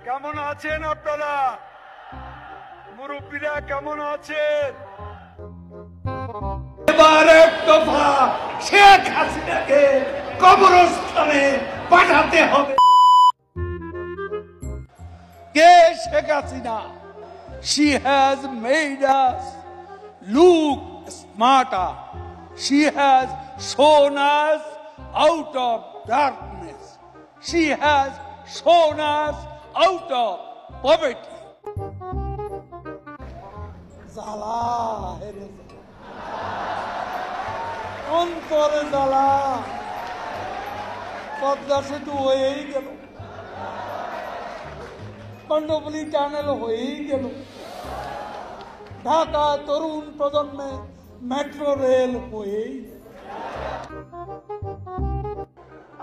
কেমন আছেন আপনারা? মুরব্বীরা কেমন আছেন? এবার এক দফা শেখ হাসিনাকে কবরস্থানে পাঠাতে হবে। কে Sheikh Hasina? She has made us look smarter. She has shown us out of darkness. She has shown us out of poverty. জালা হেরে অন্তরে জালা, পদ্মা সেতু হয়েই গেল, কন্ডপল্লী টানেল হয়েই গেল, ঢাকা তরুণ প্রজন্মে মেট্রো রেল হয়েই।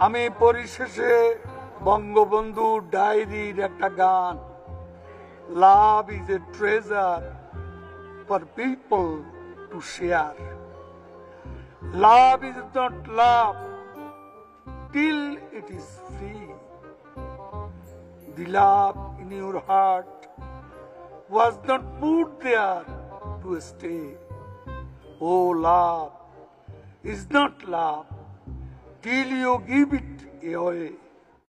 আমি পরিশেষে বঙ্গবন্ধু ডায়েরির একটা গান, love is a treasure for people to share. Love is not love till it is free. The love in your heart was not put there to stay. Oh, love is not love till you give it away.